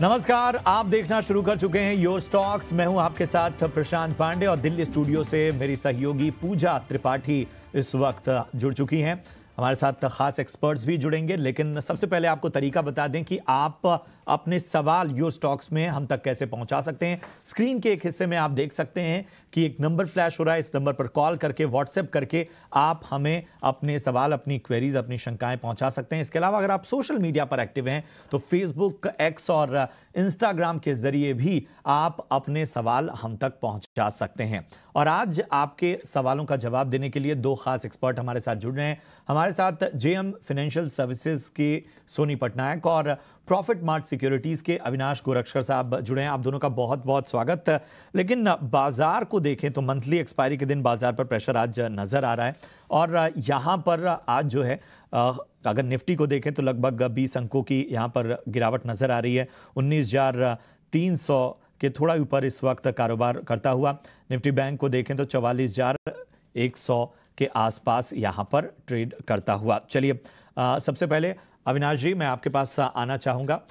नमस्कार, आप देखना शुरू कर चुके हैं योर स्टॉक्स। मैं हूं आपके साथ प्रशांत पांडे और दिल्ली स्टूडियो से मेरी सहयोगी पूजा त्रिपाठी इस वक्त जुड़ चुकी हैं। हमारे साथ खास एक्सपर्ट्स भी जुड़ेंगे, लेकिन सबसे पहले आपको तरीका बता दें कि आप अपने सवाल योर स्टॉक्स में हम तक कैसे पहुंचा सकते हैं। स्क्रीन के एक हिस्से में आप देख सकते हैं कि एक नंबर फ्लैश हो रहा है। इस नंबर पर कॉल करके, व्हाट्सएप करके आप हमें अपने सवाल, अपनी क्वेरीज, अपनी शंकाएं पहुंचा सकते हैं। इसके अलावा अगर आप सोशल मीडिया पर एक्टिव हैं तो फेसबुक, एक्स और इंस्टाग्राम के जरिए भी आप अपने सवाल हम तक पहुंचा सकते हैं। और आज आपके सवालों का जवाब देने के लिए दो खास एक्सपर्ट हमारे साथ जुड़ रहे हैं। हमारे साथ जेएम फाइनेंशियल सर्विसेज के सोनी पटनायक और प्रॉफिट मार्ट सिक्योरिटीज के अविनाश गोरक्षकर साहब जुड़े हैं। आप दोनों का बहुत बहुत स्वागत। लेकिन बाजार को देखें तो मंथली एक्सपायरी के दिन बाजार पर प्रेशर आज नजर आ रहा है और यहाँ पर आज जो है अगर निफ्टी को देखें तो लगभग 20 अंकों की यहाँ पर गिरावट नजर आ रही है। 19,300 के थोड़ा ऊपर इस वक्त कारोबार करता हुआ। निफ्टी बैंक को देखें तो 44,100 के आसपास यहाँ पर ट्रेड करता हुआ। चलिए सबसे पहले अविनाश जी, मैं आपके पास आना चाहूँगा।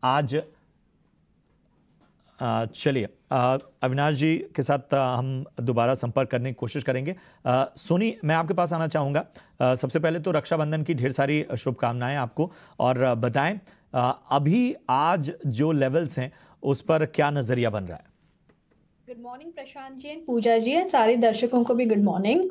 आज चलिए अविनाश जी के साथ हम दोबारा संपर्क करने की कोशिश करेंगे। सोनी, मैं आपके पास आना चाहूँगा। सबसे पहले तो रक्षाबंधन की ढेर सारी शुभकामनाएं आपको, और बताएं अभी आज जो लेवल्स हैं उस पर क्या नजरिया बन रहा है? Good morning Prashant ji and Pooja ji and सारे दर्शकों को भी good morning.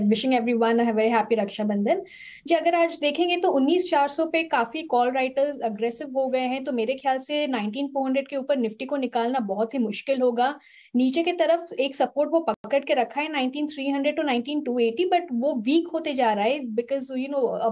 Wishing everyone a very happy Rakshabandhan ji. अगर आज देखेंगे तो 19,400 पे काफी कॉल राइटर्स अग्रेसिव हो गए हैं, तो मेरे ख्याल से 19,400 के ऊपर निफ्टी को निकालना बहुत ही मुश्किल होगा। नीचे की तरफ एक सपोर्ट वो पकड़ के रखा है 19,300 टू 19,280, बट वो वीक होते जा रहा है बिकॉज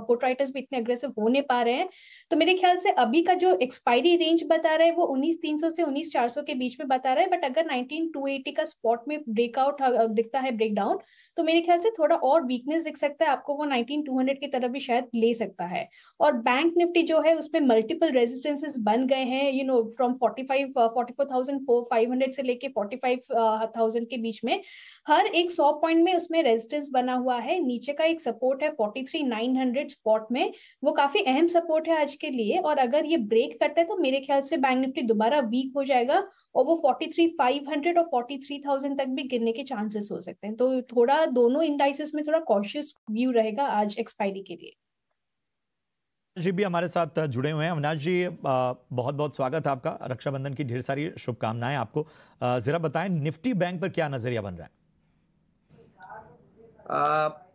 पुट राइटर्स भी इतने अग्रेसिव हो नहीं पा रहे हैं। तो मेरे ख्याल से अभी का जो एक्सपायरी रेंज बता रहा है वो 19,300 से 19,400 के बीच में बता रहा है, बट अगर 19,280 का स्पॉट में ब्रेकआउट दिखता है, ब्रेकडाउन, तो मेरे ख्याल से थोड़ा और वीकनेस दिख सकता है आपको। वो 19,200 की तरफ भी शायद ले सकता है। और बैंक निफ्टी जो है उसमें मल्टीपल रेजिस्टेंसेस बन गए हैं, फ्रॉम 44,500 से लेके 45,000 के बीच में हर एक 100 पॉइंट में उसमें रेजिस्टेंस बना हुआ है। नीचे का एक सपोर्ट है 43,900 स्पॉट में, वो काफी अहम सपोर्ट है आज के लिए। और अगर ये ब्रेक करता है तो मेरे ख्याल से बैंक निफ्टी दोबारा वीक हो जाएगा और वो 43,500 और 43,000 तक भी गिरने के चांसेस हो सकते हैं। तो थोड़ा दोनों इंडाइसेस में थोड़ा कॉशियस व्यू रहेगा आज एक्सपायरी के लिए। जी भी हमारे साथ जुड़े हुए हैं। अविनाश जी, बहुत बहुत स्वागत है आपका। रक्षाबंधन की ढेर सारी शुभकामनाएं आपको। जरा बताएं निफ्टी बैंक पर क्या नजरिया बन रहा है?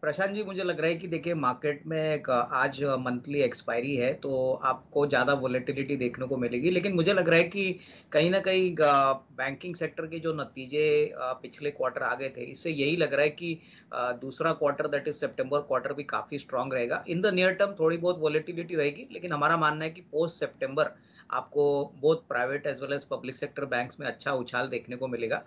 प्रशांत जी, मुझे लग रहा है कि देखिए मार्केट में आज मंथली एक्सपायरी है तो आपको ज़्यादा वोलेटिलिटी देखने को मिलेगी, लेकिन मुझे लग रहा है कि कहीं ना कहीं बैंकिंग सेक्टर के जो नतीजे पिछले क्वार्टर आ गए थे, इससे यही लग रहा है कि दूसरा quarter that is September quarter भी काफ़ी स्ट्रांग रहेगा। इन द नियर टर्म थोड़ी बहुत वोलेटिलिटी रहेगी, लेकिन हमारा मानना है कि पोस्ट सितंबर आपको both private as well as public sector banks में अच्छा उछाल देखने को मिलेगा।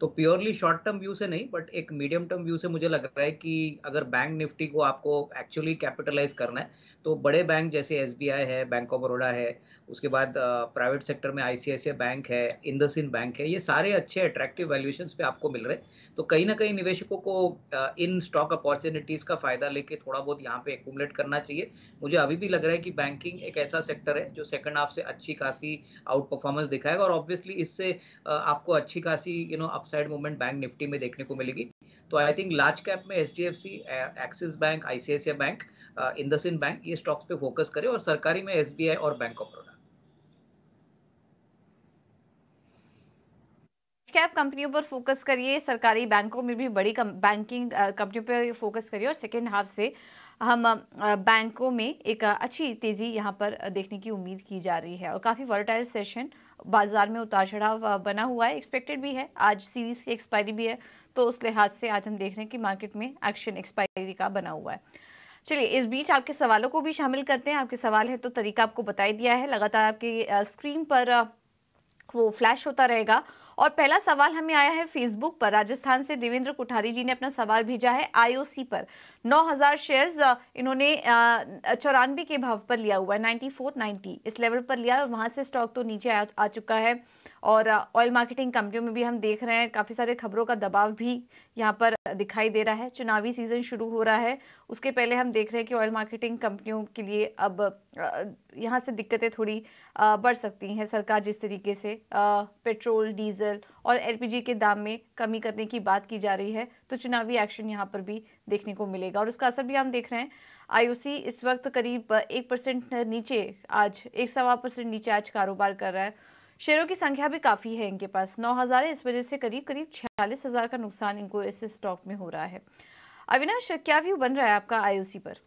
तो प्योरली शॉर्ट टर्म व्यू से नहीं, बट एक मीडियम टर्म व्यू से मुझे लग रहा है कि अगर बैंक निफ्टी को आपको एक्चुअली कैपिटलाइज करना है तो बड़े बैंक जैसे एसबीआई है, बैंक ऑफ बड़ौदा है, उसके बाद प्राइवेट सेक्टर में आईसीआईसीआई बैंक है, इंडसइंड बैंक है, ये सारे अच्छे अट्रैक्टिव वैल्यूएशंस पे आपको मिल रहे हैं। तो कहीं ना कहीं निवेशकों को इन स्टॉक अपॉर्चुनिटीज का फायदा लेके थोड़ा बहुत यहाँ पे एक्यूमुलेट करना चाहिए। मुझे अभी भी लग रहा है कि बैंकिंग एक ऐसा सेक्टर है जो सेकंड हाफ से अच्छी खासी आउट परफॉर्मेंस दिखाएगा और ऑब्वियसली इससे आपको अच्छी खासी अपसाइड मूवमेंट बैंक निफ्टी में देखने को मिलेगी। तो आई थिंक लार्ज कैप में HDFC, axis bank, ICICI bank, IndusInd bank, ये स्टॉक्स पे फोकस करें और सरकारी में एसबीआई और बैंक ऑफ बड़ौदा। कैप कंपनियों पर फोकस करिए, सरकारी बैंकों में भी बड़ी बैंकिंग कंपनियों पर फोकस करिए और सेकेंड हाफ से हम बैंकों में एक अच्छी तेजी यहाँ पर देखने की उम्मीद की जा रही है। और काफ़ी वॉलेटाइल सेशन, बाजार में उतार चढ़ाव बना हुआ है, एक्सपेक्टेड भी है। आज सीरीज की एक्सपायरी भी है, तो उस लिहाज से आज हम देख रहे हैं कि मार्केट में एक्शन एक्सपायरी का बना हुआ है। चलिए इस बीच आपके सवालों को भी शामिल करते हैं। आपके सवाल है तो तरीका आपको बताई दिया है, लगातार आपकी स्क्रीन पर वो फ्लैश होता रहेगा। और पहला सवाल हमें आया है फेसबुक पर। राजस्थान से देवेंद्र कुठारी जी ने अपना सवाल भेजा है। आईओसी पर 9,000 शेयर्स इन्होंने 94 के भाव पर लिया हुआ है, 94.90 इस लेवल पर लिया है और वहां से स्टॉक तो नीचे आ चुका है। और ऑयल मार्केटिंग कंपनियों में भी हम देख रहे हैं काफ़ी सारे खबरों का दबाव भी यहाँ पर दिखाई दे रहा है। चुनावी सीजन शुरू हो रहा है, उसके पहले हम देख रहे हैं कि ऑयल मार्केटिंग कंपनियों के लिए अब यहाँ से दिक्कतें थोड़ी बढ़ सकती हैं। सरकार जिस तरीके से पेट्रोल, डीजल और एलपीजी के दाम में कमी करने की बात की जा रही है, तो चुनावी एक्शन यहाँ पर भी देखने को मिलेगा और उसका असर भी हम देख रहे हैं। आईओसी इस वक्त करीब 1% नीचे, आज 1.25% नीचे आज कारोबार कर रहा है। शेयरों की संख्या भी काफी है इनके पास, 9,000 है। इस वजह से करीब 46,000 का नुकसान इनको इस स्टॉक में हो रहा है। अविनाश, क्या व्यू बन रहा है आपका आईओसी पर?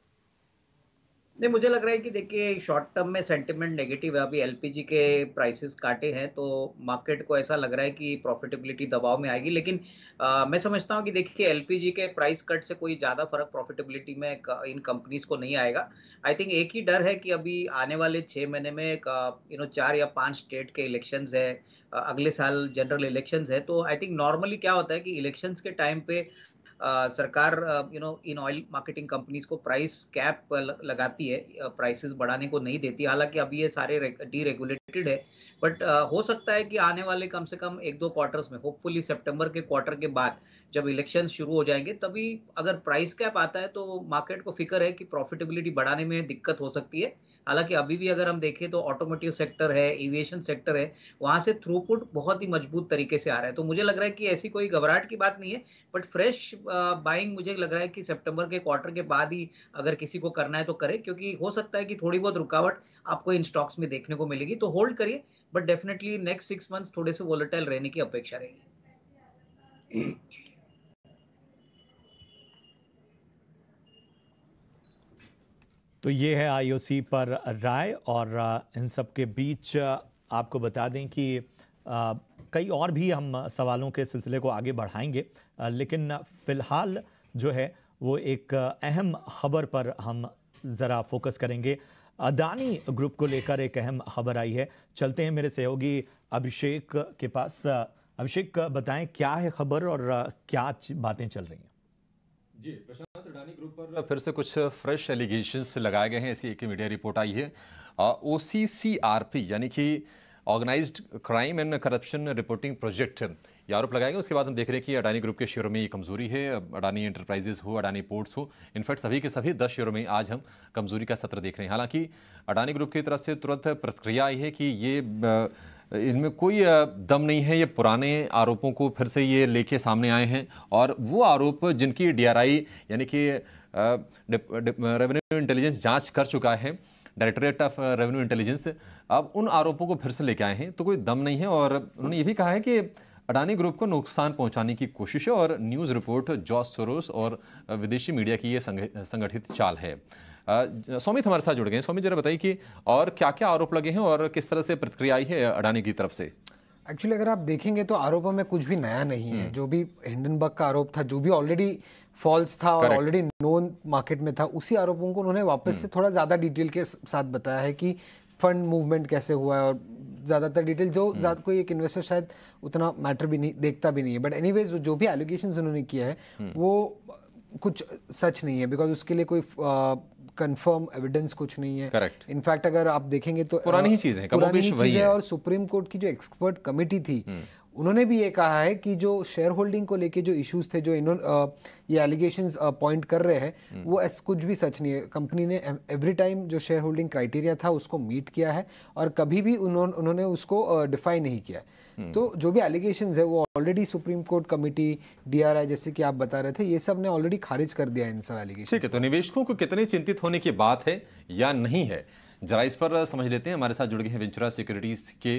नहीं, मुझे लग रहा है कि देखिए शॉर्ट टर्म में सेंटिमेंट नेगेटिव है। अभी एलपीजी के प्राइसेस काटे हैं तो मार्केट को ऐसा लग रहा है कि प्रॉफिटेबिलिटी दबाव में आएगी, लेकिन मैं समझता हूँ कि देखिए एलपीजी के प्राइस कट से कोई ज़्यादा फर्क प्रॉफिटेबिलिटी में इन कंपनीज को नहीं आएगा। आई थिंक एक ही डर है कि अभी आने वाले 6 महीने में 4 या 5 स्टेट के इलेक्शंस है, अगले साल जनरल इलेक्शंस है। तो आई थिंक नॉर्मली क्या होता है कि इलेक्शंस के टाइम पे सरकार इन ऑयल मार्केटिंग कंपनीज को प्राइस कैप लगाती है, प्राइसेस बढ़ाने को नहीं देती। हालांकि अभी ये सारे डीरेगुलेटेड है, बट हो सकता है कि आने वाले कम से कम 1-2 क्वार्टर्स में, होपफुली सितंबर के क्वार्टर के बाद जब इलेक्शन शुरू हो जाएंगे, तभी अगर प्राइस कैप आता है तो मार्केट को फिक्र है कि प्रॉफिटेबिलिटी बढ़ाने में दिक्कत हो सकती है। हालांकि अभी भी अगर हम देखें तो ऑटोमोटिव सेक्टर है, एविएशन सेक्टर है, वहां से थ्रूपुट बहुत ही मजबूत तरीके से आ रहा है। तो मुझे लग रहा है कि ऐसी कोई घबराहट की बात नहीं है, बट फ्रेश बाइंग मुझे लग रहा है कि सितंबर के क्वार्टर के बाद ही अगर किसी को करना है तो करे, क्योंकि हो सकता है कि थोड़ी बहुत रुकावट आपको इन स्टॉक्स में देखने को मिलेगी। तो होल्ड करिए, बट डेफिनेटली नेक्स्ट 6 मंथ्स थोड़े से वोलेटाइल रहने की अपेक्षा रहेगी। तो ये है आईओसी पर राय। और इन सब के बीच आपको बता दें कि कई और भी हम सवालों के सिलसिले को आगे बढ़ाएंगे, लेकिन फिलहाल जो है वो एक अहम खबर पर हम ज़रा फोकस करेंगे। अडानी ग्रुप को लेकर एक अहम खबर आई है। चलते हैं मेरे सहयोगी अभिषेक के पास। अभिषेक, बताएं क्या है खबर और क्या बातें चल रही हैं? जी प्रशांत, अडानी ग्रुप पर फिर से कुछ फ्रेश एलिगेशंस लगाए गए हैं, ऐसी एक मीडिया रिपोर्ट आई है। OCCRP यानी कि organised crime and corruption reporting project, ये आरोप लगाएगा। उसके बाद हम देख रहे हैं कि अडानी ग्रुप के शेयरों में ये कमजोरी है। अडानी एंटरप्राइजेस हो, अडानी पोर्ट्स हो, इनफैक्ट सभी के सभी 10 शेयरों में आज हम कमजोरी का सत्र देख रहे हैं। हालांकि अडानी ग्रुप की तरफ से तुरंत प्रतिक्रिया आई है कि ये इनमें कोई दम नहीं है, ये पुराने आरोपों को फिर से ये लेके सामने आए हैं और वो आरोप जिनकी DRI यानी कि रेवेन्यू इंटेलिजेंस जांच कर चुका है, डायरेक्टरेट ऑफ रेवेन्यू इंटेलिजेंस, अब उन आरोपों को फिर से लेके आए हैं। तो कोई दम नहीं है और उन्होंने ये भी कहा है कि अडानी ग्रुप को नुकसान पहुंचाने की कोशिश है और न्यूज़ रिपोर्ट जॉर्ज सोरोस और विदेशी मीडिया की ये संगठित चाल है। सौमित हमारे साथ जुड़ गए हैं। सौमित, जरा बताइए कि और क्या क्या आरोप लगे हैं और किस तरह से प्रतिक्रिया आई है अडानी की तरफ से? एक्चुअली अगर आप देखेंगे तो आरोपों में कुछ भी नया नहीं है। जो भी हिंडनबर्ग का आरोप था, जो भी ऑलरेडी फॉल्स था और ऑलरेडी नोन मार्केट में था, उसी आरोपों को उन्होंने वापस से थोड़ा ज्यादा डिटेल के साथ बताया है कि फंड मूवमेंट कैसे हुआ है और ज्यादातर डिटेल जो ज्यादा कोई एक इन्वेस्टर शायद उतना मैटर भी नहीं देखता भी नहीं है। बट एनीवेज जो भी एलिगेशंस उन्होंने किया है वो कुछ सच नहीं है, बिकॉज उसके लिए कोई कंफर्म एविडेंस कुछ नहीं है। करेक्ट। इनफैक्ट अगर आप देखेंगे तो पुरानी ही चीज है, पुरानी ही चीज है। और सुप्रीम कोर्ट की जो एक्सपर्ट कमेटी थी उन्होंने भी ये कहा है कि जो शेयर होल्डिंग को लेके जो इश्यूज थे, जो ये एलिगेशंस पॉइंट कर रहे हैं, वो कुछ भी सच नहीं है। कंपनी ने एवरी टाइम जो शेयर होल्डिंग क्राइटेरिया था उसको मीट किया है और कभी भी उन्होंने उसको डिफाइन नहीं किया। तो जो भी एलिगेशंस है वो already supreme court committee, DRI जैसे कि आप बता रहे थे, ये सब ने ऑलरेडी खारिज कर दिया इन सब एलिगेशंस। ठीक है, तो निवेशकों को कितने चिंतित होने की बात है या नहीं है, जरा इस पर समझ लेते हैं। हमारे साथ जुड़ गए हैं वेंचुरा सिक्योरिटीज के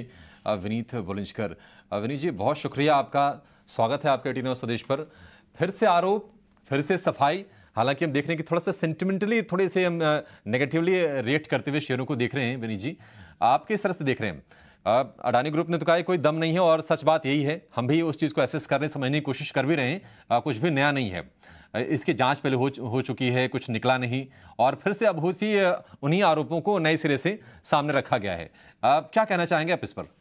विनीत बुलंजकर। विनीत जी, बहुत शुक्रिया, आपका स्वागत है आपके 18 स्वदेश पर। फिर से आरोप, फिर से सफाई। हालांकि हम देख रहे हैं कि थोड़ा सा सेंटिमेंटली थोड़े से हम नेगेटिवली रिएक्ट करते हुए शेयरों को देख रहे हैं। विनीत जी, आप किस तरह से देख रहे हैं? अडानी ग्रुप ने तो कहा कोई दम नहीं है और सच बात यही है, हम भी उस चीज़ को एसेस करने समझने की कोशिश कर भी रहे हैं। कुछ भी नया नहीं है, इसकी जांच पहले हो चुकी है, कुछ निकला नहीं और फिर से अब उन्हीं आरोपों को नए सिरे से सामने रखा गया है। क्या कहना चाहेंगे आप इस पर?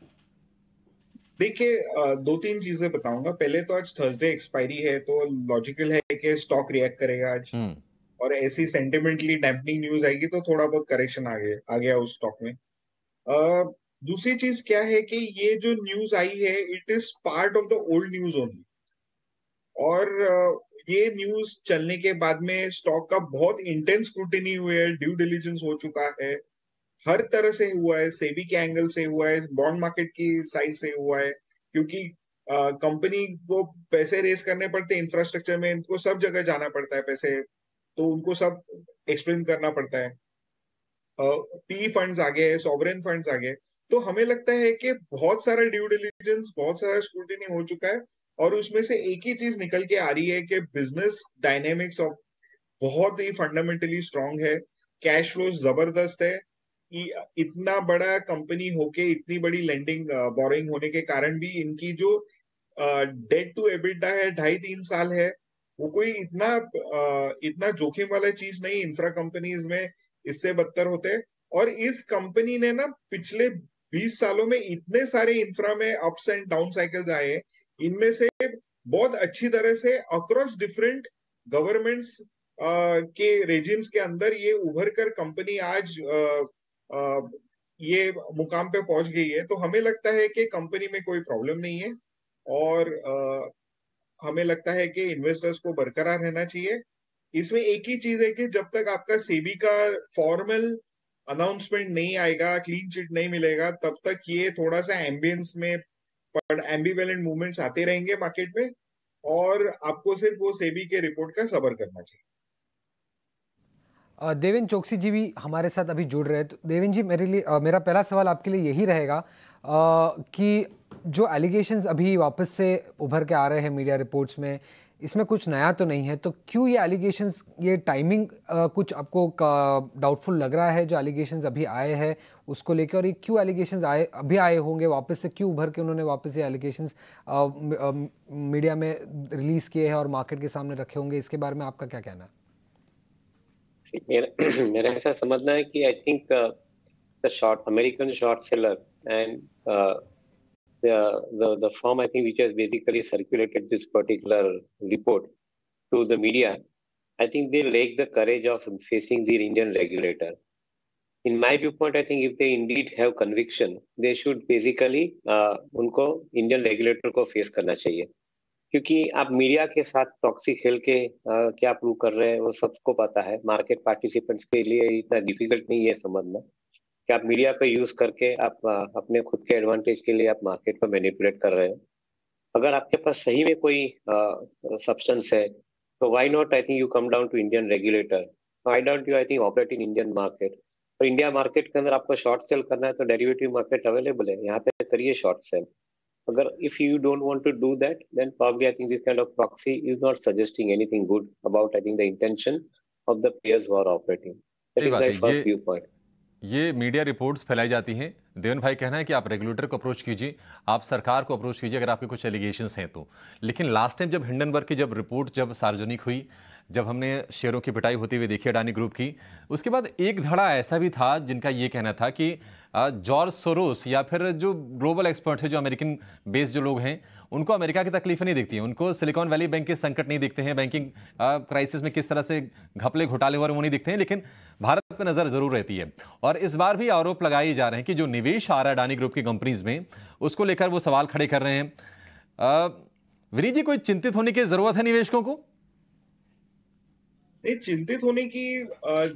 देखिए, 2-3 चीजें बताऊंगा। पहले तो आज थर्सडे एक्सपायरी है, तो लॉजिकल है कि स्टॉक रिएक्ट करेगा आज और ऐसी सेंटिमेंटली डैम्पनिंग न्यूज आएगी तो थोड़ा बहुत करेक्शन आ गया उस स्टॉक में। दूसरी चीज क्या है कि ये जो न्यूज आई है, it is part of the old news only. और ये न्यूज चलने के बाद में स्टॉक का बहुत इंटेंस स्क्रूटिनी हुआ है, ड्यू डिलिजेंस हो चुका है, हर तरह से हुआ है, सेबी के एंगल से हुआ है, बॉन्ड मार्केट की साइड से हुआ है, क्योंकि कंपनी को पैसे रेस करने पड़ते हैं इंफ्रास्ट्रक्चर में, इनको सब जगह जाना पड़ता है पैसे, तो उनको सब एक्सप्लेन करना पड़ता है। पी फंड्स आ गए, सॉवरेन फंड्स आ गए, तो हमें लगता है कि बहुत सारा ड्यू डिलिजेंस, बहुत सारा स्क्रूटिनी हो चुका है, और उसमें से एक ही चीज निकल के आ रही है कि बिजनेस डायनेमिक्स ऑफ बहुत ही फंडामेंटली स्ट्रांग है, कैश फ्लो जबरदस्त है। इतना बड़ा कंपनी होके इतनी बड़ी लेंडिंग बोरिंग होने के कारण भी इनकी जो डेट टू एबिटा है 2.5-3 साल है, वो कोई इतना जोखिम वाला चीज नहीं। इंफ्रा कंपनीज में इससे बदतर होते हैं, और इस कंपनी ने ना पिछले 20 सालों में इतने सारे इंफ्रा में अप्स एंड डाउन साइकिल्स आए हैं, इनमें से बहुत अच्छी तरह से अक्रॉस डिफरेंट गवर्नमेंट्स के रेजिम्स के अंदर ये उभर कर कंपनी आज ये मुकाम पे पहुंच गई है। तो हमें लगता है कि कंपनी में कोई प्रॉब्लम नहीं है, और हमें लगता है कि इन्वेस्टर्स को बरकरार रहना चाहिए। इसमें एक ही चीज है कि जब तक आपका सेबी का फॉर्मल अनाउंसमेंट नहीं आएगा, क्लीन चिट नहीं मिलेगा, तब तक ये थोड़ा सा एम्बियंस में एम्बिवेलेंट मूवमेंट्स आते रहेंगे मार्केट में, और आपको सिर्फ वो सेबी के रिपोर्ट का सब्र करना चाहिए। देवेन चोकसी जी भी हमारे साथ अभी जुड़ रहे हैं। तो देवेन जी, मेरा पहला सवाल आपके लिए यही रहेगा कि जो एलिगेशंस अभी वापस से उभर के आ रहे हैं मीडिया रिपोर्ट्स में, इसमें कुछ नया तो नहीं है, तो क्यों ये एलिगेशंस, ये टाइमिंग कुछ आपको डाउटफुल लग रहा है जो एलिगेशंस अभी आए हैं उसको लेकर, और ये क्यों एलिगेशंस अभी आए होंगे वापस से, क्यों उभर के उन्होंने वापस ये एलिगेशंस मीडिया में रिलीज किए हैं और मार्केट के सामने रखे होंगे, इसके बारे में आपका क्या कहना है? मेरा ऐसा समझना है कि आई think the American short seller and the firm I think which has basically circulated this particular report to the media, I think they lack the courage of facing the Indian regulator. In my viewpoint, I think if they indeed have conviction, they should basically उनको Indian regulator को face करना चाहिए, क्योंकि आप media के साथ proxy खेल के क्या प्रूव कर रहे हैं वो सबको पता है। मार्केट पार्टिसिपेंट्स के लिए इतना डिफिकल्ट नहीं है समझना कि आप मीडिया का यूज करके आप अपने खुद के एडवांटेज के लिए आप मार्केट को मैनिपुलेट कर रहे हो। अगर आपके पास सही में कोई सब्सटेंस है तो why not, I think you come down to Indian regulator, why don't you I think operate in Indian market. और इंडिया मार्केट के अंदर आपको शॉर्ट सेल करना है तो डेरिवेटिव मार्केट अवेलेबल है, यहाँ पे करिए शॉर्ट सेल। अगर if you don't want to do that, then probably I think this kind of proxy is not suggesting anything good about I think the intention of the players who are operating. That is my first viewpoint. ये media reports फैलाई जाती हैं। देवन भाई कहना है कि आप regulator को अप्रोच कीजिए, आप सरकार को अप्रोच कीजिए अगर आपके कुछ एलिगेशंस हैं तो। लेकिन लास्ट टाइम जब हिंडनबर्ग की जब रिपोर्ट जब सार्वजनिक हुई, जब हमने शेयरों की पिटाई होती हुई देखी अडानी ग्रुप की, उसके बाद एक धड़ा ऐसा भी था जिनका ये कहना था कि जॉर्ज सोरोस या फिर जो ग्लोबल एक्सपर्ट है, जो अमेरिकन बेस्ड जो लोग हैं, उनको अमेरिका की तकलीफें नहीं दिखती हैं, उनको सिलिकॉन वैली बैंक के संकट नहीं दिखते हैं, बैंकिंग क्राइसिस में किस तरह से घपले घोटाले हो रहे हैं वो नहीं दिखते हैं, लेकिन भारत पर नजर जरूर रहती है। और इस बार भी आरोप लगाए जा रहे हैं कि जो निवेश आ रहा है अडानी ग्रुप की कंपनीज में, उसको लेकर वो सवाल खड़े कर रहे हैं। विनीत जी, कोई चिंतित होने की जरूरत है निवेशकों को? नहीं, चिंतित होने की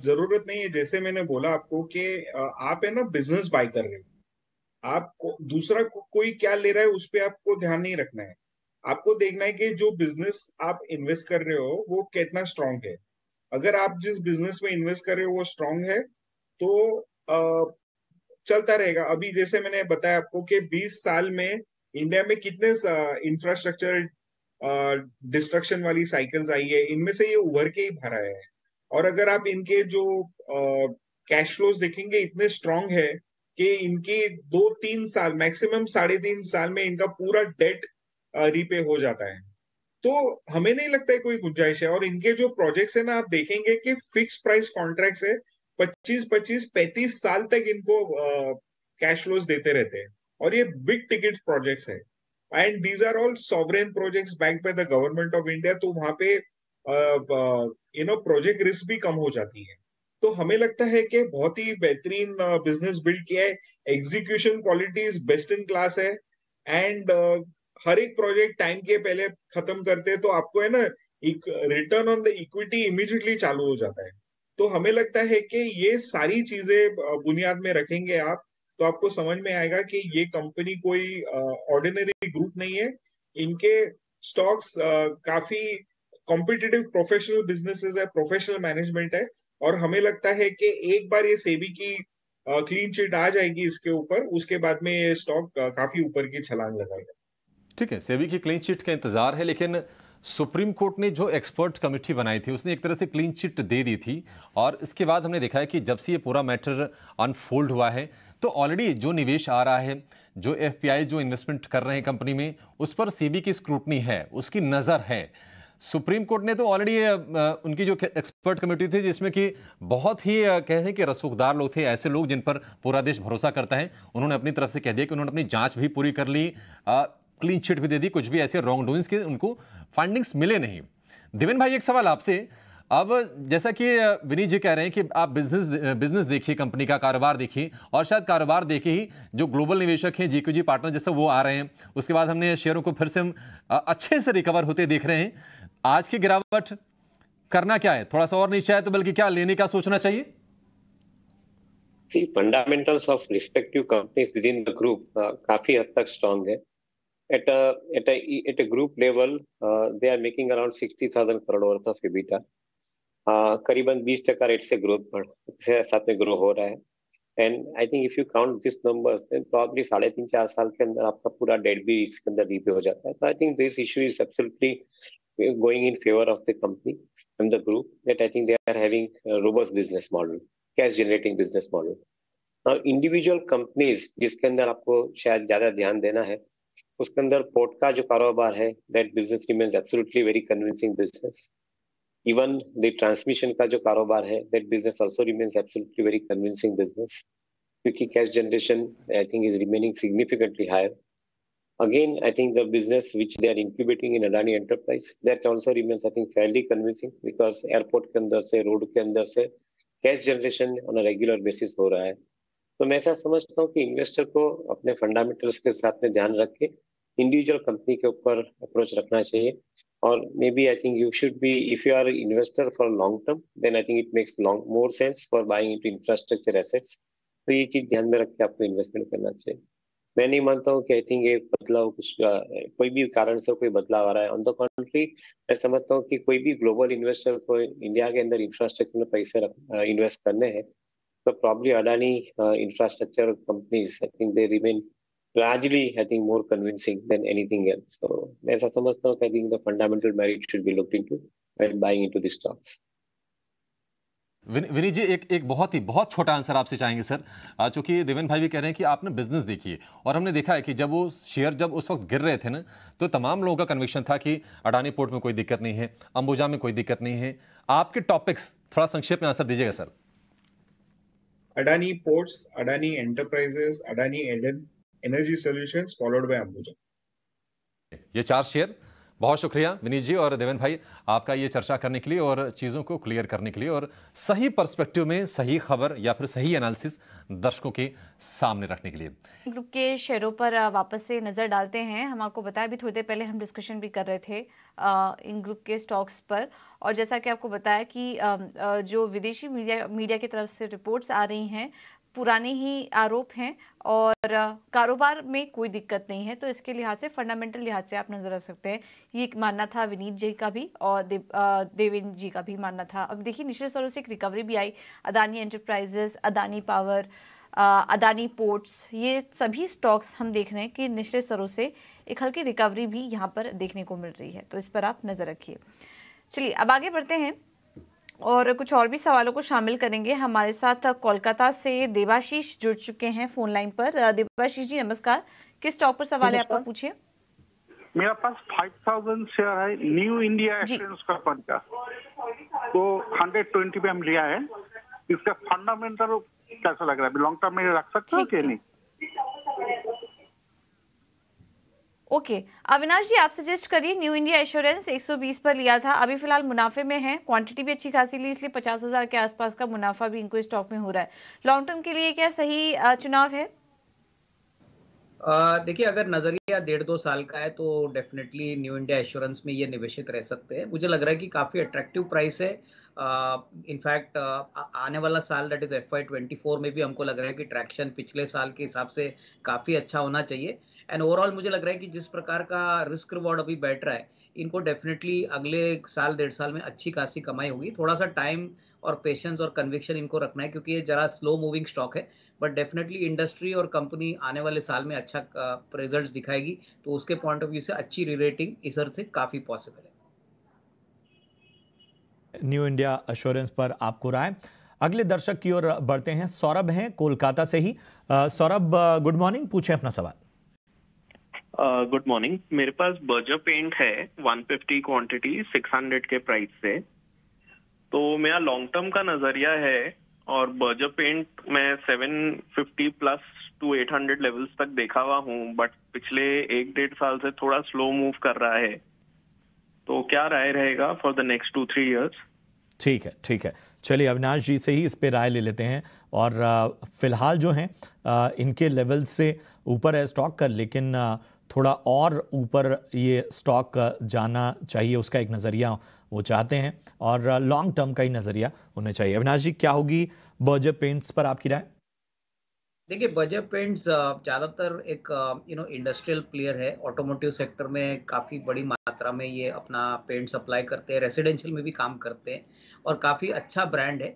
जरूरत नहीं है। जैसे मैंने बोला आपको कि आप है ना बिजनेस बाय कर रहे हो, आपको दूसरा कोई क्या ले रहा है उस पर आपको ध्यान नहीं रखना है। आपको देखना है कि जो बिजनेस आप इन्वेस्ट कर रहे हो वो कितना स्ट्रांग है। अगर आप जिस बिजनेस में इन्वेस्ट कर रहे हो वो स्ट्रांग है तो चलता रहेगा। अभी जैसे मैंने बताया आपको कि 20 साल में इंडिया में कितने इंफ्रास्ट्रक्चर डिस्ट्रक्शन वाली साइकिल्स आई है, इनमें से ये उभर के ही बाहर आया है। और अगर आप इनके जो कैश फ्लोज देखेंगे, इतने स्ट्रांग है कि इनके 2-3 साल, मैक्सिमम 3.5 साल में इनका पूरा डेट रीपे हो जाता है। तो हमें नहीं लगता है कोई गुंजाइश है। और इनके जो प्रोजेक्ट्स है ना, आप देखेंगे कि फिक्स प्राइस कॉन्ट्रैक्ट्स है, 25-35 साल तक इनको कैश फ्लोज देते रहते हैं, और ये बिग टिकट प्रोजेक्ट्स है। And these are all sovereign projects backed by the government of India. तो वहां पे प्रोजेक्ट रिस्क भी कम हो जाती है। तो हमें लगता है कि बहुत ही बेहतरीन बिजनेस बिल्ड किया है, execution quality best in class है, एंड हर एक प्रोजेक्ट टाइम के पहले खत्म करते हैं तो आपको है ना एक return on the equity immediately चालू हो जाता है। तो हमें लगता है कि ये सारी चीजें बुनियाद में रखेंगे आप तो आपको समझ में आएगा कि ये कंपनी कोई ऑर्डिनरी ग्रुप नहीं है। इनके स्टॉक्स काफी कॉम्पिटिटिव प्रोफेशनल बिजनेसेस है, प्रोफेशनल मैनेजमेंट है और हमें लगता है कि एक बार ये सेबी की क्लीन चिट आ जाएगी इसके ऊपर, उसके बाद में ये स्टॉक काफी ऊपर की छलांग लगाएगा। ठीक है, सेबी की क्लीन चिट का इंतजार है, लेकिन सुप्रीम कोर्ट ने जो एक्सपर्ट कमेटी बनाई थी उसने एक तरह से क्लीन चिट दे दी थी और इसके बाद हमने देखा है कि जब से ये पूरा मैटर अनफोल्ड हुआ है तो ऑलरेडी जो निवेश आ रहा है, जो एफपीआई जो इन्वेस्टमेंट कर रहे हैं कंपनी में, उस पर सेबी की स्क्रूटनी है, उसकी नज़र है। सुप्रीम कोर्ट ने तो ऑलरेडी उनकी जो एक्सपर्ट कमेटी थी जिसमें कि बहुत ही कहें कि रसूखदार लोग थे, ऐसे लोग जिन पर पूरा देश भरोसा करता है, उन्होंने अपनी तरफ से कह दिया कि उन्होंने अपनी जांच भी पूरी कर ली, क्लीन चिट भी दे दी, कुछ भी ऐसे रॉन्ग डूइंग्स के उनको फाइंडिंग्स मिले नहीं। देवेन भाई, एक सवाल आपसे, अब जैसा कि विनीत जी कह रहे हैं कि आप बिजनेस देखिए, कंपनी का कारोबार देखिए और शायद कारोबार देखे ही जो ग्लोबल निवेशक हैं, जीक्यूजी पार्टनर जैसे वो आ रहे हैं, उसके बाद हमने शेयरों को फिर से हम अच्छे से रिकवर होते देख रहे हैं। आज की गिरावट करना क्या है, थोड़ा सा और नीचे आए तो बल्कि क्या लेने का सोचना चाहिए? Fundamentals of respective companies with in the group काफी हद तक स्ट्रांग है। At a group level, they are making around 60,000 crore worth of EBITDA. करीबन 20% रेट से ग्रोथ साथ में ग्रो हो रहा है। And I think if you count this numbers then probably 3.5-4 साल के अंदर आपका पूरा डेट भी इसके अंदर रीपे हो जाता है। तो I think this issue is absolutely going in favour of the company and the group that I think they are having robust business model, cash generating business model. Now individual companies जिसके अंदर आपको शायद ज्यादा ध्यान देना है, उसके अंदर पोर्ट का जो कारोबार है, that business remains absolutely very convincing business. Even the transmission का जो कारोबार है, that business also remains absolutely very convincing business, क्योंकि cash generation I think is remaining significantly higher. Again I think the business which they are incubating in Adani enterprise, that also remains I think fairly convincing, because airport के अंदर से, road के अंदर से cash generation on a regular basis हो रहा है। तो मैं ऐसा समझता हूँ कि इन्वेस्टर को अपने फंडामेंटल्स के साथ में ध्यान रख के इंडिविजुअल कंपनी के ऊपर अप्रोच रखना चाहिए। और maybe I think you should be, if you are investor for long term, then I think it makes more sense for buying into infrastructure assets. तो ये चीज ध्यान में रख के आपको इन्वेस्टमेंट करना चाहिए। मैं नहीं मानता हूँ कि आई थिंक ये बदलाव कुछ कोई भी कारण से कोई बदलाव आ रहा है। ऑन द कॉन्ट्री, मैं समझता हूँ कि कोई भी ग्लोबल इन्वेस्टर को इंडिया के अंदर इंफ्रास्ट्रक्चर में पैसे इन्वेस्ट करने हैं तो probably Adani infrastructure companies I think they remain largely I think more convincing than anything else. So मैं ऐसा समझता हूँ कि I think the fundamental merit should be looked into when buying into the stocks. Vineet जी, एक बहुत छोटा आंसर आपसे चाहेंगे सर, चूंकि देवेन भाई भी कह रहे हैं कि आपने बिजनेस देखिए और हमने देखा है कि जब वो शेयर जब उस वक्त गिर रहे थे ना, तो तमाम लोगों का कन्विक्शन था कि अडानी पोर्ट में कोई दिक्कत नहीं है, अंबुजा में कोई दिक्कत नहीं है। आपके टॉपिक्स थोड़ा संक्षेप में आंसर दीजिएगा sir. Adani ports, Adani enterprises, Adani energy solutions followed by Ambuja. ये 4 शेयर। बहुत शुक्रिया विनीत जी और देवेन भाई आपका ये चर्चा करने के लिए और चीज़ों को क्लियर करने के लिए और सही पर्सपेक्टिव में सही खबर या फिर सही एनालिसिस दर्शकों के सामने रखने के लिए। ग्रुप के शेयरों पर वापस से नज़र डालते हैं। हम आपको बताया भी थोड़ी देर पहले हम डिस्कशन भी कर रहे थे इन ग्रुप के स्टॉक्स पर, और जैसा कि आपको बताया कि जो विदेशी मीडिया की तरफ से रिपोर्ट्स आ रही हैं पुराने ही आरोप हैं और कारोबार में कोई दिक्कत नहीं है। तो इसके लिहाज से, फंडामेंटल लिहाज से आप नजर रख सकते हैं। ये एक मानना था विनीत जी का भी और देवेन जी का भी मानना था। अब देखिए निश्चित तौर से एक रिकवरी भी आई। Adani enterprises, Adani power, Adani ports, ये सभी स्टॉक्स हम देख रहे हैं कि निश्चित स्तरों से एक हल्की रिकवरी भी यहाँ पर देखने को मिल रही है। तो इस पर आप नजर रखिए। चलिए अब आगे बढ़ते हैं और कुछ और भी सवालों को शामिल करेंगे। हमारे साथ कोलकाता से देवाशीष जुड़ चुके हैं फोन लाइन पर। देवाशीष जी नमस्कार, किस स्टॉक पर सवाल है आपका, पूछिए। मेरा पास 5000 शेयर है न्यू इंडिया एश्योरेंस कंपनी का, तो 120 पे हम लिया है। इसका फंडामेंटल कैसा लग रहा है, लॉन्ग टर्म में रख सकते हो कि नहीं? ओके अविनाश जी, आप सजेस्ट करिए। न्यू इंडिया एश्योरेंस 120 पर लिया था, अभी फिलहाल मुनाफे में है, क्वांटिटी भी अच्छी खासी ली, इसलिए 50,000 के आसपास का मुनाफा भी इनको स्टॉक में हो रहा है। लॉन्ग टर्म के लिए क्या सही चुनाव है? देखिए, अगर नजरिया 1.5-2 साल का है तो डेफिनेटली न्यू इंडिया एश्योरेंस में ये निवेशित रह सकते हैं। मुझे लग रहा है कि काफी अट्रैक्टिव प्राइस है। इनफैक्ट आने वाला साल दैट इज FY24 में भी हमको लग रहा है कि ट्रैक्शन पिछले साल के हिसाब से काफी अच्छा होना चाहिए। एंड ओवरऑल मुझे लग रहा है कि जिस प्रकार का रिस्क रिवॉर्ड अभी बैठ रहा है, इनको डेफिनेटली अगले साल 1.5 साल में अच्छी खासी कमाई होगी। थोड़ा सा टाइम और पेशेंस और कन्विक्शन इनको रखना है, क्योंकि ये जरा स्लो मूविंग स्टॉक है। बट डेफिनेटली इंडस्ट्री और कंपनी आने वाले साल में अच्छा रिजल्ट्स दिखाएगी, तो उसके पॉइंट ऑफ व्यू से अच्छी रीरेटिंग इस अर्थ से काफी पॉसिबल है। न्यू इंडिया एश्योरेंस पर आपको राय। अगले दर्शक की ओर बढ़ते हैं। सौरभ हैं कोलकाता से ही। सौरभ, गुड मॉर्निंग, पूछें अपना सवाल। गुड मॉर्निंग, मेरे पास बर्जर पेंट है 150 क्वांटिटी 600 के प्राइस से। तो मेरा लॉन्ग टर्म का नजरिया है और बर्जर पेंट मैं 750 प्लस टू 800 लेवल्स तक देखा हुआ हूँ, बट पिछले 1-1.5 साल से थोड़ा स्लो मूव कर रहा है। तो क्या राय रहेगा फॉर द नेक्स्ट 2-3 इयर्स? ठीक है, ठीक है, चलिए अविनाश जी से ही इस पे राय ले लेते हैं। और फिलहाल जो हैं इनके लेवल से ऊपर है स्टॉक का, लेकिन थोड़ा और ऊपर ये स्टॉक जाना चाहिए, उसका एक नज़रिया वो चाहते हैं और लॉन्ग टर्म का ही नज़रिया उन्हें चाहिए। अविनाश जी, क्या होगी बर्जर पेंट्स पर आपकी राय? देखिए, बर्जर पेंट्स ज़्यादातर एक इंडस्ट्रियल प्लेयर है। ऑटोमोटिव सेक्टर में काफ़ी बड़ी मात्रा में ये अपना पेंट सप्लाई करते हैं, रेसिडेंशियल में भी काम करते हैं और काफ़ी अच्छा ब्रांड है।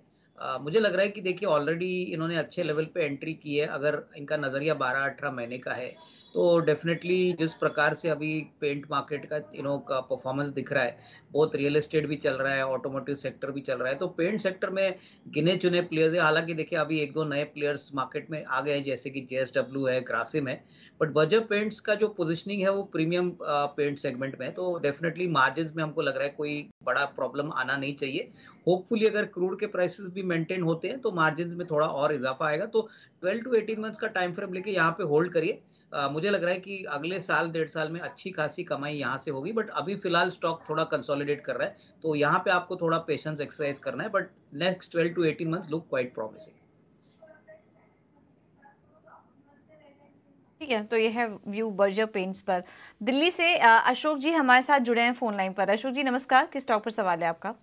मुझे लग रहा है कि देखिए ऑलरेडी इन्होंने अच्छे लेवल पे एंट्री की है। अगर इनका नज़रिया 12-18 महीने का है तो डेफिनेटली जिस प्रकार से अभी पेंट मार्केट का का परफॉर्मेंस दिख रहा है, बहुत रियल एस्टेट भी चल रहा है, ऑटोमोटिव सेक्टर भी चल रहा है, तो पेंट सेक्टर में गिने चुने प्लेयर्स है। हालांकि देखिए अभी 1-2 नए प्लेयर्स मार्केट में आ गए हैं, जैसे कि JSW है, ग्रासिम है, बट बर्जर पेंट्स का जो पोजिशनिंग है वो प्रीमियम पेंट सेगमेंट में है। तो डेफिनेटली मार्जिन में हमको लग रहा है कोई बड़ा प्रॉब्लम आना नहीं चाहिए। होपफुली अगर क्रूड के प्राइसेस भी मेंटेन होते हैं तो मार्जिन में थोड़ा और इजाफा आएगा। तो 12 to 18 मंथ्स का टाइम फ्रेम लेके यहाँ पे होल्ड करिए। मुझे लग रहा है कि अगले साल 1.5 साल में अच्छी खासी कमाई यहाँ से होगी, बट अभी फिलहाल स्टॉक थोड़ा कंसोलिडेट कर रहा है, तो यहाँ पे आपको थोड़ा पेशेंस एक्सरसाइज करना है। But next 12 to 18 months look quite promising. ठीक है, तो ये है व्यू बर्जर पेंट्स पर। दिल्ली से अशोक जी हमारे साथ जुड़े हैं फोन लाइन पर। अशोक जी नमस्कार, किस स्टॉक पर सवाल है आपका?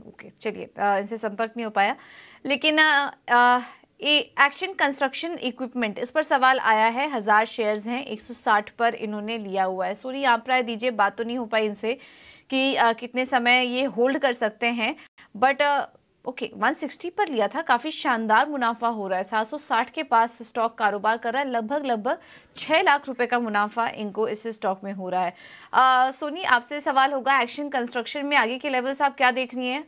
ओके, चलिए इनसे संपर्क नहीं हो पाया, लेकिन एक्शन कंस्ट्रक्शन इक्विपमेंट, इस पर सवाल आया है। 1000 शेयर्स हैं, 160 पर इन्होंने लिया हुआ है। सॉरी, आप राय दीजिए, बात तो नहीं हो पाई इनसे कि कितने समय ये होल्ड कर सकते हैं, बट ओके 160 पर लिया था, काफी शानदार मुनाफा हो रहा है। 760 के पास स्टॉक कारोबार कर रहा है, लगभग 6 लाख रुपए का मुनाफा इनको इस स्टॉक में हो रहा है। सोनी, आपसे सवाल होगा, एक्शन कंस्ट्रक्शन में आगे के लेवल्स आप क्या देख रही हैं?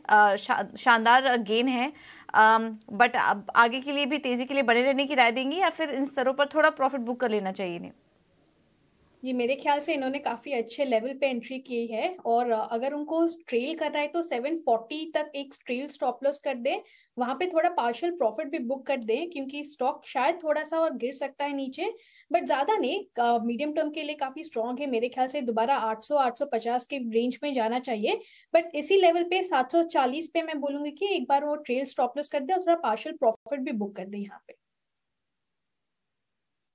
शानदार गेन है, बट अब आगे के लिए भी तेजी के लिए बने रहने की राय देंगी या फिर इन स्तरों पर थोड़ा प्रॉफिट बुक कर लेना चाहिए इन्हें? ये मेरे ख्याल से इन्होंने काफी अच्छे लेवल पे एंट्री की है और अगर उनको ट्रेल कर रहा है तो 740 तक एक ट्रेल स्टॉप लॉस कर दे, वहां पे थोड़ा पार्शियल प्रॉफिट भी बुक कर दे, क्योंकि स्टॉक शायद थोड़ा सा और गिर सकता है नीचे, बट ज्यादा नहीं। मीडियम टर्म के लिए काफी स्ट्रांग है। मेरे ख्याल से दोबारा 800-850 के रेंज में जाना चाहिए, बट इसी लेवल पे 740 पे मैं बोलूंगी कि एक बार वो ट्रेल स्टॉप लॉस कर दे और थोड़ा पार्शियल प्रॉफिट भी बुक कर दे यहाँ पे।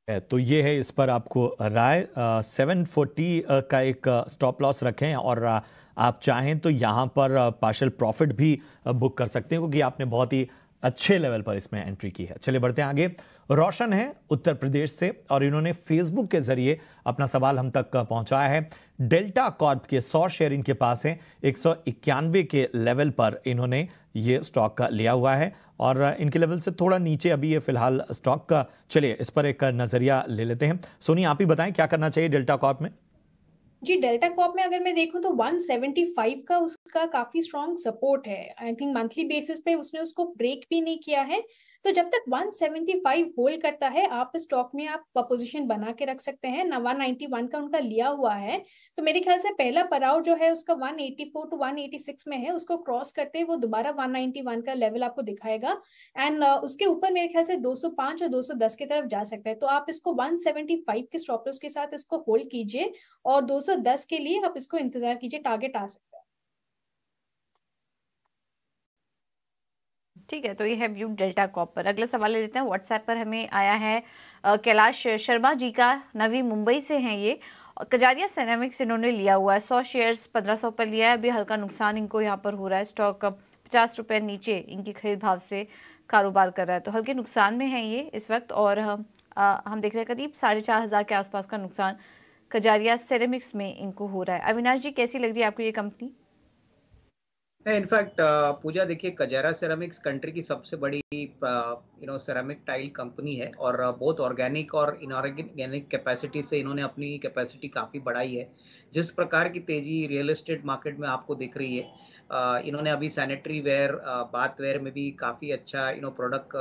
तो ये है इस पर आपको राय। 740 का एक स्टॉप लॉस रखें और आप चाहें तो यहाँ पर पार्शियल प्रॉफिट भी बुक कर सकते हैं, क्योंकि आपने बहुत ही अच्छे लेवल पर इसमें एंट्री की है। चलिए बढ़ते हैं आगे। रोशन है उत्तर प्रदेश से और इन्होंने फेसबुक के जरिए अपना सवाल हम तक पहुंचाया है। डेल्टा कॉर्प के 100 शेयर इनके पास हैं, 191 के लेवल पर इन्होंने ये स्टॉक का लिया हुआ है और इनके लेवल से थोड़ा नीचे अभी ये फिलहाल स्टॉक का। चलिए इस पर एक नजरिया ले लेते हैं। सोनी, आप ही बताएं क्या करना चाहिए डेल्टा कॉर्प में? जी, डेल्टा कॉर्प में अगर मैं देखूं तो 175 का उसका काफी स्ट्रॉन्ग सपोर्ट है। आई थिंक मंथली बेसिस पे उसने उसको ब्रेक भी नहीं किया है, तो जब तक 175 होल्ड करता है आप स्टॉक में आप पोजीशन बना के रख सकते हैं ना। 191 का उनका लिया हुआ है, तो मेरे ख्याल से पहला पड़ाव जो है उसका 184 to 186 में है, उसको क्रॉस करते वो दोबारा 191 का लेवल आपको दिखाएगा एंड उसके ऊपर मेरे ख्याल से 205 और 210 की तरफ जा सकता है। तो आप इसको 175 के स्टॉप लॉस के साथ इसको होल्ड कीजिए और 210 के लिए आप इसको इंतजार कीजिए, टारगेट आ सकता है। ठीक है, तो ये है व्यू डेल्टा कॉप पर। अगला सवाल ले लेते हैं, व्हाट्सएप पर हमें आया है कैलाश शर्मा जी का, नवी मुंबई से हैं ये। कजारिया सेरामिक्स इन्होंने लिया हुआ है, 100 शेयर्स 1500 पर लिया है, अभी हल्का नुकसान इनको यहाँ पर हो रहा है। स्टॉक 50 रुपये नीचे इनकी खरीद भाव से कारोबार कर रहा है, तो हल्के नुकसान में है ये इस वक्त। और हम देख रहे हैं करीब 4500 के आसपास का नुकसान कजारिया सेरेमिक्स में इनको हो रहा है। अविनाश जी, कैसी लग रही है आपको ये कंपनी? इनफैक्ट पूजा, देखिए कजारा सेरामिक्स कंट्री की सबसे बड़ी सेरामिक टाइल कंपनी है और बहुत ऑर्गेनिक और इनऑर्गेनिक कैपेसिटी से इन्होंने अपनी कैपेसिटी काफ़ी बढ़ाई है। जिस प्रकार की तेजी रियल एस्टेट मार्केट में आपको दिख रही है, इन्होंने अभी सैनिटरी वेयर, बाथ वेयर में भी काफ़ी अच्छा प्रोडक्ट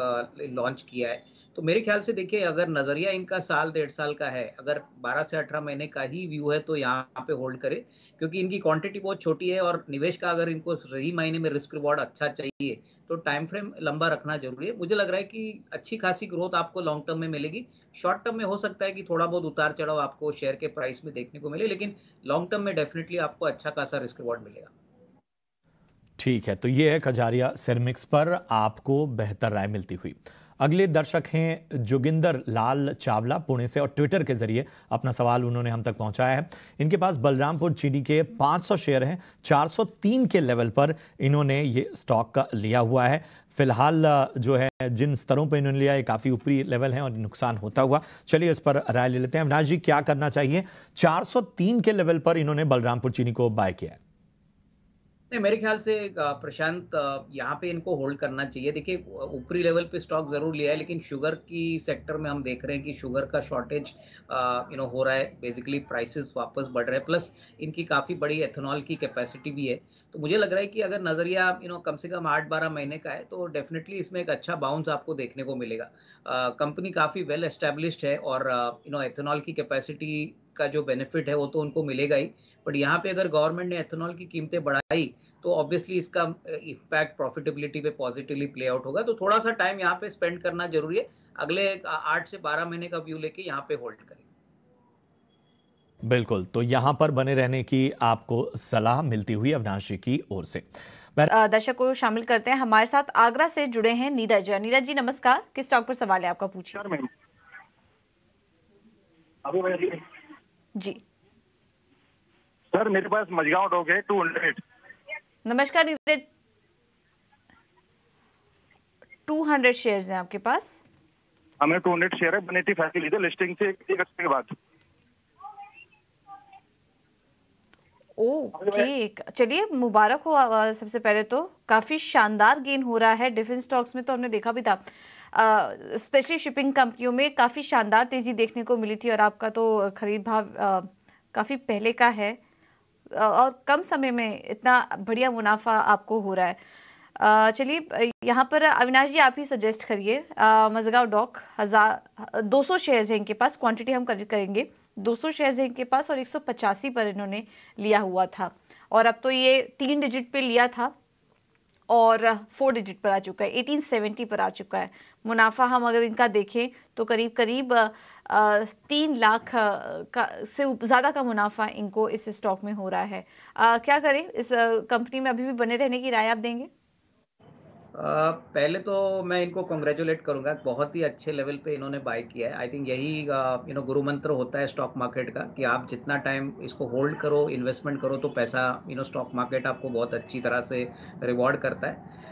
लॉन्च किया है। तो मेरे ख्याल से देखिए, अगर नज़रिया इनका साल 1.5 साल का है, अगर 12 से 18 महीने का ही व्यू है तो यहाँ पे होल्ड करे, क्योंकि इनकी क्वांटिटी बहुत छोटी है और निवेश का अगर इनको सही मायने में रिस्क रिवॉर्ड अच्छा चाहिए तो टाइम फ्रेम लंबा रखना जरूरी है। मुझे लग रहा है कि अच्छी खासी ग्रोथ आपको लॉन्ग टर्म में मिलेगी। शॉर्ट टर्म में हो सकता है कि थोड़ा बहुत उतार चढ़ाव आपको शेयर के प्राइस में देखने को मिले, लेकिन लॉन्ग टर्म में डेफिनेटली आपको अच्छा खासा रिस्क रिवॉर्ड मिलेगा। ठीक है, तो ये है कजारिया सेरामिक्स पर आपको बेहतर राय मिलती हुई। अगले दर्शक हैं जोगिंदर लाल चावला पुणे से, और ट्विटर के जरिए अपना सवाल उन्होंने हम तक पहुंचाया है। इनके पास बलरामपुर चीनी के 500 शेयर हैं, 403 के लेवल पर इन्होंने ये स्टॉक का लिया हुआ है। फिलहाल जो है जिन स्तरों पर इन्होंने लिया है काफ़ी ऊपरी लेवल है और नुकसान होता हुआ। चलिए इस पर राय ले लेते हैं। अविनाश जी, क्या करना चाहिए? 403 के लेवल पर इन्होंने बलरामपुर चीनी को बाय किया है। नहीं, मेरे ख्याल से प्रशांत, यहाँ पे इनको होल्ड करना चाहिए। देखिए, ऊपरी लेवल पे स्टॉक जरूर लिया है, लेकिन शुगर की सेक्टर में हम देख रहे हैं कि शुगर का शॉर्टेज हो रहा है। बेसिकली प्राइसेस वापस बढ़ रहे हैं, प्लस इनकी काफ़ी बड़ी एथेनॉल की कैपेसिटी भी है। तो मुझे लग रहा है कि अगर नज़रिया कम से कम 8-12 महीने का है तो डेफिनेटली इसमें एक अच्छा बाउंस आपको देखने को मिलेगा। कंपनी काफ़ी वेल एस्टेब्लिश्ड है और एथेनॉल की कैपेसिटी का जो बेनिफिट है वो तो उनको मिलेगा ही, बट यहाँ पे अगर गवर्नमेंट ने एथेनॉल की कीमतें बढ़ाई तो ऑब्वियसली इसका इम्पैक्ट प्रॉफिटेबिलिटी पे पॉजिटिवली प्ले आउट होगा। तो थोड़ा सा टाइम यहाँ पे स्पेंड करना जरूरी है। अगले 8 से 12 महीने का व्यू लेके यहाँ पे होल्ड करें। बिल्कुल, तो यहाँ पर बने रहने की आपको सलाह मिलती हुई अविनाश जी की ओर से। दर्शक को शामिल करते हैं। हमारे साथ आगरा से जुड़े हैं नीरज। नीरज जी नमस्कार, किस स्टॉक पर सवाल है आपका? पूछिए जी। सर मेरे पास मजगांव डॉक है 200। नमस्कार नीरज, 200 शेयर्स हैं आपके पास? हमें 200 शेयर है, 185 के लिए थे लिस्टिंग से एक हफ्ते के बाद। ओके, चलिए मुबारक हो। सबसे पहले तो काफी शानदार गेन हो रहा है। डिफेंस स्टॉक्स में तो हमने देखा भी था, स्पेशली शिपिंग कंपनियों में काफी शानदार तेजी देखने को मिली थी, और आपका तो खरीद भाव काफी पहले का है और कम समय में इतना बढ़िया मुनाफा आपको हो रहा है। चलिए यहाँ पर अविनाश जी आप ही सजेस्ट करिए। मजगांव डॉक 200 शेयर्स हैं इनके पास, क्वांटिटी हम करेंगे 200 शेयर्स हैं इनके पास, और 185 पर इन्होंने लिया हुआ था, और अब तो ये 3 डिजिट पे लिया था और 4 डिजिट पर आ चुका है, 1870 पर आ चुका है। मुनाफा हम अगर इनका देखें तो करीब करीब 3 लाख से ज़्यादा का मुनाफा इनको इस स्टॉक में हो रहा है। क्या करें, इस कंपनी में अभी भी बने रहने की राय आप देंगे? पहले तो मैं इनको कॉन्ग्रेचुलेट करूंगा, बहुत ही अच्छे लेवल पे इन्होंने बाय किया है। आई थिंक यही गुरु मंत्र होता है स्टॉक मार्केट का कि आप जितना टाइम इसको होल्ड करो, इन्वेस्टमेंट करो, तो पैसा स्टॉक मार्केट आपको बहुत अच्छी तरह से रिवॉर्ड करता है।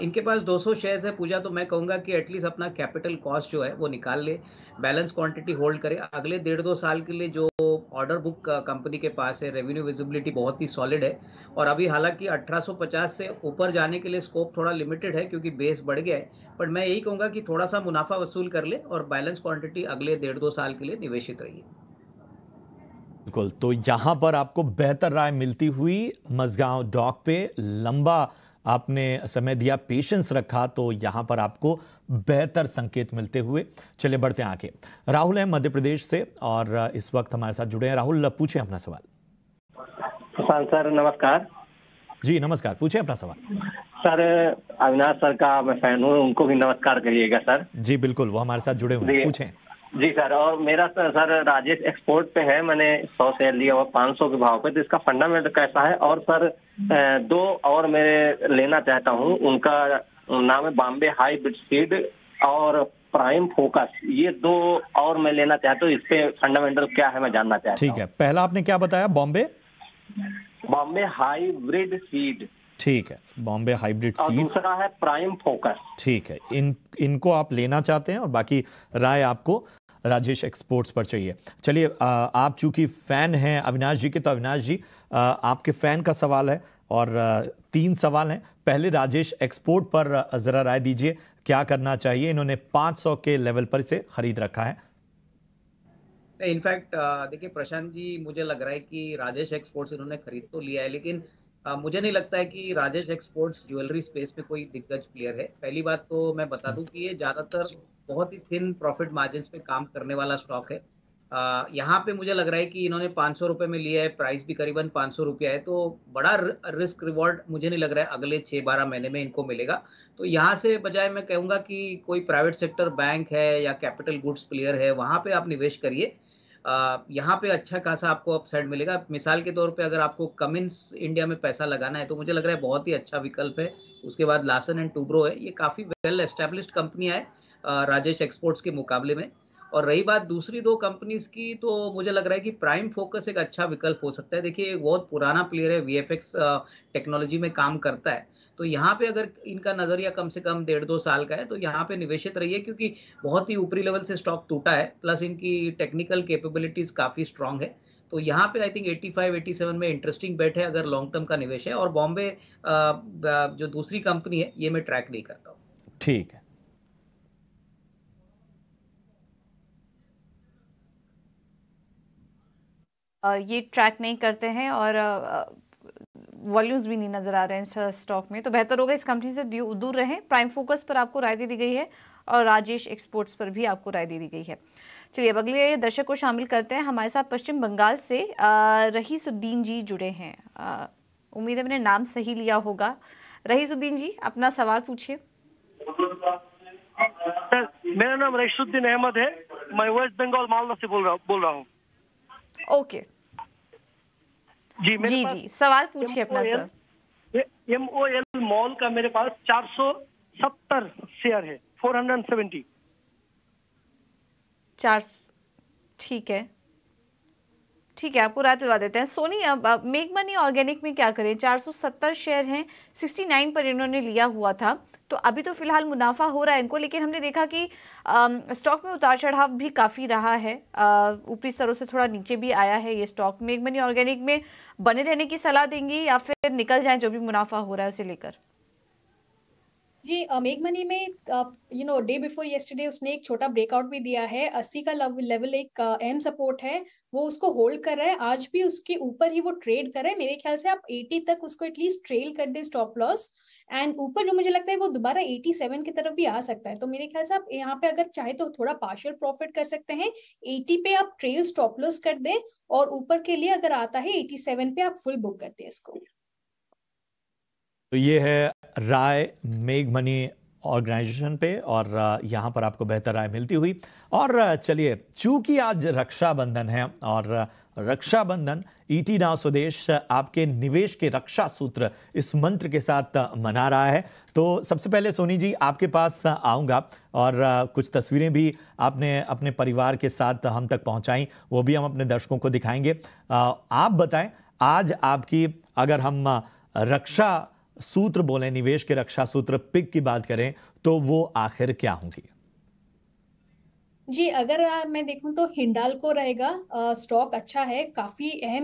इनके पास 200 शेयर्स है पूजा, तो मैं कहूँगा कि एटलीस्ट अपना कैपिटल कॉस्ट जो है वो निकाल ले, बैलेंस क्वांटिटी होल्ड करे। अगले 1.5-2 साल के लिए जो ऑर्डर बुक कंपनी के पास है, रेवेन्यू विजिबिलिटी बहुत ही सॉलिड है, और अभी हालांकि 1850 से ऊपर जाने के लिए स्कोप थोड़ा लिमिटेड है क्योंकि बेस बढ़ गया है, पर मैं यही कहूँगा कि थोड़ा सा मुनाफा वसूल कर ले और बैलेंस क्वांटिटी अगले 1.5-2 साल के लिए निवेशित रहिए। बिल्कुल, तो यहाँ पर आपको बेहतर राय मिलती हुई। मजगांव डॉक पे लंबा आपने समय दिया, पेशेंस रखा, तो यहाँ पर आपको बेहतर संकेत मिलते हुए। चलिए बढ़ते हैं आगे। राहुल है मध्य प्रदेश से और इस वक्त हमारे साथ जुड़े हैं। राहुल, पूछे अपना सवाल। सर नमस्कार। जी नमस्कार, पूछे अपना सवाल। सर अविनाश सर का मैं फैन हूँ, उनको भी नमस्कार करिएगा सर। जी बिल्कुल, वो हमारे साथ जुड़े हुए हैं, पूछें। जी सर, और मेरा सर राजेश एक्सपोर्ट पे है, मैंने 100 शेयर लिया हुआ 500 के भाव पे, तो इसका फंडामेंटल कैसा है? और सर 2 और मैं लेना चाहता हूँ, उनका नाम है बॉम्बे हाइब्रिड सीड और प्राइम फोकस, ये दो और मैं लेना चाहता हूँ। इस पे फंडामेंटल क्या है मैं जानना चाहता हूँ। ठीक है, पहला आपने क्या बताया? Bombay hybrid seed. ठीक है, बॉम्बे हाइब्रिड और सीड। दूसरा है प्राइम फोकस। ठीक है, इनको आप लेना चाहते हैं और बाकी राय आपको राजेश एक्सपोर्ट्स पर चाहिए। चलिए, आप चूंकि फैन हैं अविनाश जी के, तो अविनाश जी आपके फैन का सवाल है और 3 सवाल हैं। पहले राजेश एक्सपोर्ट पर जरा राय दीजिए, क्या करना चाहिए? इन्होंने 500 के लेवल पर इसे खरीद रखा है। इनफैक्ट देखिए प्रशांत जी, मुझे लग रहा है कि राजेश एक्सपोर्ट्स इन्होंने खरीद तो लिया है, लेकिन मुझे नहीं लगता है कि राजेश एक्सपोर्ट्स ज्वेलरी स्पेस में कोई दिग्गज प्लेयर है। पहली बात तो मैं बता दूं कि ये ज्यादातर बहुत ही थिन प्रॉफिट मार्जिन पे काम करने वाला स्टॉक है। यहाँ पे मुझे लग रहा है कि इन्होंने 500 रुपए में लिया है, प्राइस भी करीबन 500 रुपया है, तो बड़ा रिस्क रिवॉर्ड मुझे नहीं लग रहा है अगले 6-12 महीने में इनको मिलेगा। तो यहाँ से बजाय मैं कहूंगा कि कोई प्राइवेट सेक्टर बैंक है या कैपिटल गुड्स प्लेयर है, वहां पे आप निवेश करिए। यहाँ पे अच्छा खासा आपको अपसाइड मिलेगा। मिसाल के तौर पे अगर आपको कमिंस इंडिया में पैसा लगाना है तो मुझे लग रहा है बहुत ही अच्छा विकल्प है। उसके बाद लार्सन एंड टूब्रो है, ये काफी वेल एस्टेब्लिश्ड कंपनियां है राजेश एक्सपोर्ट्स के मुकाबले में। और रही बात दूसरी 2 कंपनीज की, तो मुझे लग रहा है कि प्राइम फोकस एक अच्छा विकल्प हो सकता है। देखिए, एक बहुत पुराना प्लेयर है, वीएफएक्स टेक्नोलॉजी में काम करता है, तो यहाँ पे अगर इनका नजरिया कम से कम 1.5-2 साल का है तो यहाँ पे निवेशित रहिए, क्योंकि बहुत ही ऊपरी लेवल से स्टॉक टूटा है, प्लस इनकी टेक्निकल कैपेबिलिटीज काफी स्ट्रांग है। तो यहाँ पे आई थिंक 85-87 में इंटरेस्टिंग बेट है अगर लॉन्ग टर्म का निवेश है। और बॉम्बे जो दूसरी कंपनी है, ये मैं ट्रैक नहीं करता हूँ। ठीक है, ये ट्रैक नहीं करते हैं और वॉल्यूम्स भी नहीं नजर आ रहे हैं इस स्टॉक में, तो बेहतर होगा इस कंपनी से दूर रहें। प्राइम फोकस पर आपको राय दे दी गई है और राजेश एक्सपोर्ट्स पर भी आपको राय दे दी गई है। चलिए, अब अगले दर्शक को शामिल करते हैं। हमारे साथ पश्चिम बंगाल से रहीसुद्दीन जी जुड़े हैं। उम्मीद है मैंने नाम सही लिया होगा। रहीसुद्दीन जी, अपना सवाल पूछिए। मेरा नाम रहीसुद्दीन अहमद है, मैं वेस्ट बंगाल मालदा से बोल रहा हूँ। ओके जी, सवाल पूछिए अपना सर। MOL मॉल का मेरे पास 470 शेयर है, 470। ठीक है, आपको राय दिलवा देते हैं। सोनी, अब मेक मनी ऑर्गेनिक में क्या करें? 470 शेयर हैं, 69 पर इन्होंने लिया हुआ था, तो अभी तो फिलहाल मुनाफा हो रहा है इनको, लेकिन हमने देखा कि स्टॉक में उतार चढ़ाव भी काफ़ी रहा है, ऊपरी स्तरों से थोड़ा नीचे भी आया है ये स्टॉक। मेक मनी ऑर्गेनिक में बने रहने की सलाह देंगी या फिर निकल जाएं जो भी मुनाफा हो रहा है उसे लेकर? जी, मेक मनी में डे बिफोर येस्टरडे उसने एक छोटा ब्रेकआउट भी दिया है। 80 का लेवल एक अहम सपोर्ट है, वो उसको होल्ड कर रहा है। आज भी उसके ऊपर ही वो ट्रेड कर रहा है। मेरे ख्याल से आप 80 तक उसको एटलीस्ट ट्रेल कर दे स्टॉप लॉस, एंड ऊपर जो मुझे लगता है वो दोबारा 87 की तरफ भी आ सकता है। तो मेरे ख्याल से आप यहाँ पे अगर चाहे तो थोड़ा पार्शियल प्रॉफिट कर सकते हैं। 80 पे आप ट्रेल स्टॉप लॉस कर दे और ऊपर के लिए अगर आता है 87 पे आप फुल बुक करते हैं इसको। तो ये है राय मेग मनी ऑर्गेनाइजेशन पे और यहाँ पर आपको बेहतर राय मिलती हुई। और चलिए, चूंकि आज रक्षाबंधन है और रक्षाबंधन ईटी नाउ स्वदेश आपके निवेश के रक्षा सूत्र इस मंत्र के साथ मना रहा है, तो सबसे पहले सोनी जी आपके पास आऊँगा और कुछ तस्वीरें भी आपने अपने परिवार के साथ हम तक पहुँचाई, वो भी हम अपने दर्शकों को दिखाएंगे। आप बताएं, आज आपकी, अगर हम रक्षा सूत्र बोले, निवेश के रक्षा सूत्र पिक की बात करें, तो वो आखिर क्या होंगी? जी, अगर मैं देखूं तो हिंडाल्को रहेगा। स्टॉक अच्छा है, काफी अहम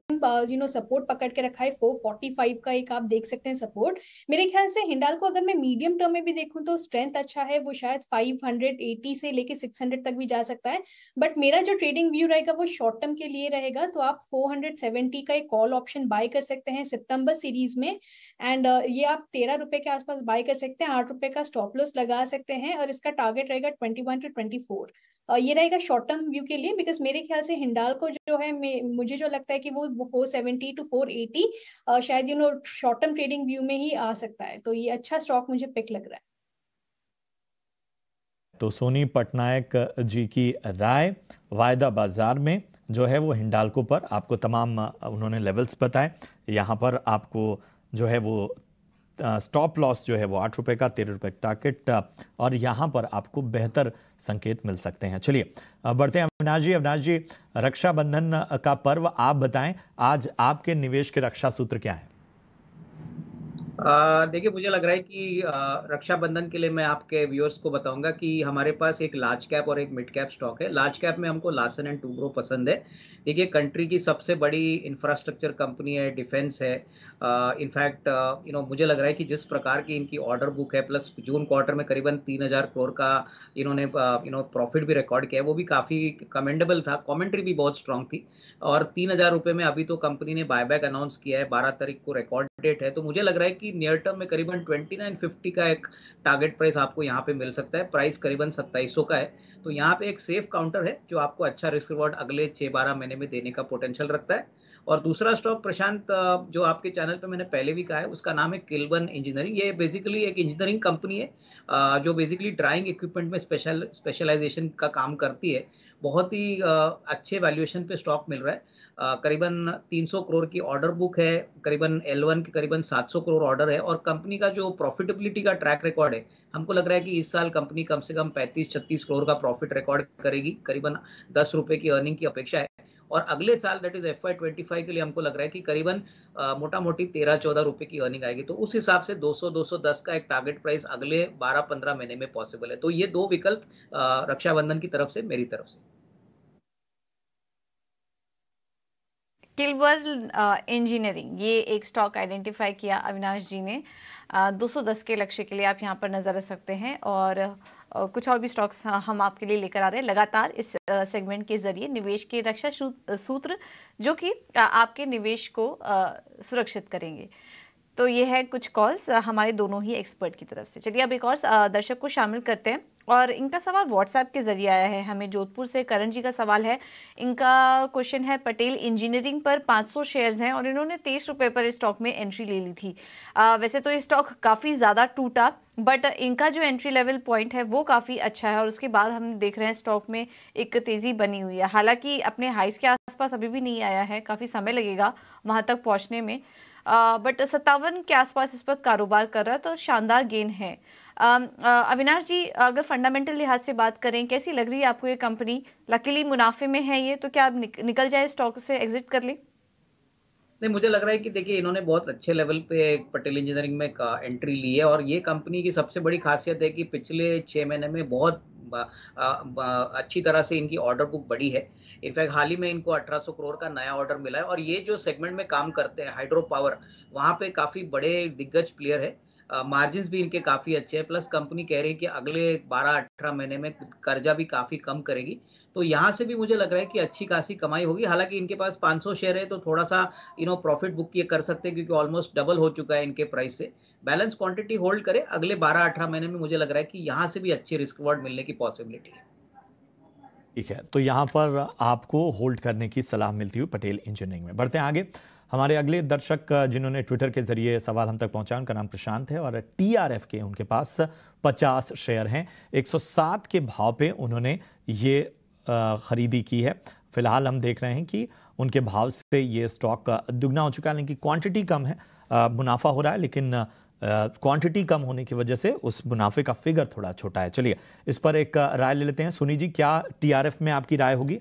सपोर्ट पकड़ के रखा है। 445 का एक आप देख सकते हैं सपोर्ट। मेरे ख्याल से हिंडाल्को अगर मैं मीडियम टर्म में भी देखूं तो स्ट्रेंथ अच्छा है, वो शायद 580 से लेके 600 तक भी जा सकता है। बट मेरा जो ट्रेडिंग व्यू रहेगा वो शॉर्ट टर्म के लिए रहेगा, तो आप 470 का एक कॉल ऑप्शन बाय कर सकते हैं सितंबर सीरीज में, एंड ये आप 13 रुपए के आसपास बाय कर सकते हैं। 8 रुपए का स्टॉप लॉस लगा सकते हैं और इसका टारगेट रहेगा 21 to 24। ये रहेगा शॉर्ट टर्म व्यू के लिए, बिकॉज मेरे ख्याल से हिंडाल्को जो है, मुझे जो लगता है कि वो 470 to 480 शायद शॉर्ट टर्म ट्रेडिंग व्यू में ही आ सकता है। तो ये अच्छा स्टॉक मुझे पिक लग रहा है। तो सोनी पटनायक जी की राय वायदा बाजार में जो है वो हिंडाल्को पर आपको तमाम उन्होंने लेवल्स बताए। यहाँ पर आपको जो है वो स्टॉप लॉस जो है वो 8 रुपए का, 13 रुपए टारगेट, और यहाँ पर आपको बेहतर संकेत मिल सकते हैं। चलिए बढ़ते हैं अविनाश जी। अविनाश जी, रक्षाबंधन का पर्व आप बताएं, आज आपके निवेश के रक्षा सूत्र क्या है? देखिए, मुझे लग रहा है कि रक्षाबंधन के लिए मैं आपके व्यूअर्स को बताऊंगा कि हमारे पास एक लार्ज कैप और एक मिड कैप स्टॉक है। लार्ज कैप में हमको लार्सन एंड टूब्रो पसंद है। देखिए, कंट्री की सबसे बड़ी इंफ्रास्ट्रक्चर कंपनी है, डिफेंस है। इनफैक्ट मुझे लग रहा है कि जिस प्रकार की इनकी ऑर्डर बुक है, प्लस जून क्वार्टर में करीबन 3000 करोड़ का इन्होंने प्रॉफिट भी रिकॉर्ड किया है, वो भी काफी कमेंडेबल था। कमेंट्री भी बहुत स्ट्रांग थी। और 3000 रुपए में अभी तो कंपनी ने बायबैक अनाउंस किया है, 12 तारीख को रिकॉर्ड डेट है। तो मुझे लग रहा है कि नियर टर्म में करीबन 2950 का एक टारगेट प्राइस आपको यहाँ पे मिल सकता है। प्राइस करीबन 2700 का है। तो यहाँ पे एक सेफ काउंटर है जो आपको अच्छा रिस्क रिवॉर्ड अगले 6-12 महीने में देने का पोटेंशियल रखता है। और दूसरा स्टॉक प्रशांत, जो आपके चैनल पे मैंने पहले भी कहा है, उसका नाम है किल्वन इंजीनियरिंग। ये बेसिकली एक इंजीनियरिंग कंपनी है जो बेसिकली ड्राइंग इक्विपमेंट में स्पेशलाइजेशन का काम करती है। बहुत ही अच्छे वैल्यूएशन पे स्टॉक मिल रहा है। करीबन 300 करोड़ की ऑर्डर बुक है, करीबन L1 के करीबन 700 करोड़ ऑर्डर है। और कंपनी का जो प्रॉफिटेबिलिटी का ट्रैक रिकॉर्ड है, हमको लग रहा है कि इस साल कंपनी कम से कम 35-36 करोड़ का प्रॉफिट रिकॉर्ड करेगी। करीबन 10 रुपए की अर्निंग की अपेक्षा है। और अगले साल दैट इज FY25 के लिए हमको लग रहा है कि करीबन मोटा मोटी 13-14 रुपए की अर्निंग आएगी। तो उस हिसाब से 200-210 का एक टारगेट प्राइस अगले 12-15 महीने में पॉसिबल है। तो ये दो विकल्प रक्षाबंधन की तरफ से, मेरी तरफ से। किल्वन इंजीनियरिंग, ये एक स्टॉक आइडेंटिफाई किया अविनाश जी ने। 210 के लक्ष्य के लिए आप यहाँ पर नजर रख सकते हैं। और कुछ और भी स्टॉक्स हम आपके लिए लेकर आ रहे हैं लगातार इस सेगमेंट के जरिए, निवेश के रक्षा सूत्र जो कि आपके निवेश को सुरक्षित करेंगे। तो ये है कुछ कॉल्स हमारे दोनों ही एक्सपर्ट की तरफ से। चलिए अब एक और दर्शक को शामिल करते हैं, और इनका सवाल व्हाट्सएप के जरिए आया है हमें। जोधपुर से करण जी का सवाल है। इनका क्वेश्चन है, पटेल इंजीनियरिंग पर 500 शेयर्स हैं और इन्होंने 23 रुपए पर इस स्टॉक में एंट्री ले ली थी। वैसे तो ये स्टॉक काफ़ी ज़्यादा टूटा, बट इनका जो एंट्री लेवल पॉइंट है वो काफ़ी अच्छा है। और उसके बाद हम देख रहे हैं स्टॉक में एक तेज़ी बनी हुई है। हालांकि अपने हाइस के आसपास अभी भी नहीं आया है, काफ़ी समय लगेगा वहाँ तक पहुँचने में, बट 57 के आसपास इस पर कारोबार कर रहा है, तो शानदार गेन है। अविनाश जी, अगर फंडामेंटल लिहाज से बात करें, कैसी लग रही है आपको ये कंपनी? लकीली मुनाफे में है ये, तो क्या आप निकल जाए स्टॉक से, एग्जिट कर ले? नहीं, मुझे लग रहा है कि देखिए, इन्होंने बहुत अच्छे लेवल पे पटेल इंजीनियरिंग में एंट्री ली है। और ये कंपनी की सबसे बड़ी खासियत है कि पिछले 6 महीने में बहुत अच्छी तरह से इनकी ऑर्डर बुक बढ़ी है। इनफैक्ट हाल ही में इनको 1800 करोड़ का नया ऑर्डर मिला है। और ये जो सेगमेंट में काम करते हैं, हाइड्रो पावर, वहाँ पे काफी बड़े दिग्गज प्लेयर है। मार्जिन्स भी इनके काफी अच्छे हैं। प्लस कंपनी कह रही है कि अगले 12-18 महीने में कर्जा भी काफी कम करेगी। तो यहाँ से भी मुझे लग रहा है कि अच्छी खासी कमाई होगी। हालांकि इनके पास 500 शेयर है, तो थोड़ा सा प्रॉफिट बुक ये कर सकते हैं, क्योंकि ऑलमोस्ट डबल हो चुका है इनके प्राइस से। बैलेंस क्वांटिटी होल्ड करे, अगले 12-18 महीने में मुझे लग रहा है कि यहाँ से भी अच्छे रिस्क रिवॉर्ड मिलने की पॉसिबिलिटी है। ठीक है, तो यहाँ पर आपको होल्ड करने की सलाह मिलती हुई पटेल इंजीनियरिंग में। बढ़ते हैं आगे। हमारे अगले दर्शक जिन्होंने ट्विटर के जरिए सवाल हम तक पहुंचा, उनका नाम प्रशांत है और TRF के उनके पास 50 शेयर हैं। 107 के भाव पे उन्होंने ये खरीदी की है। फिलहाल हम देख रहे हैं कि उनके भाव से ये स्टॉक दुगना हो चुका है, लेकिन क्वांटिटी कम है। मुनाफा हो रहा है, लेकिन क्वांटिटी कम होने की वजह से उस मुनाफे का फिगर थोड़ा छोटा है। चलिए इस पर एक राय ले लेते हैं। सुनी जी, क्या TRF में आपकी राय होगी?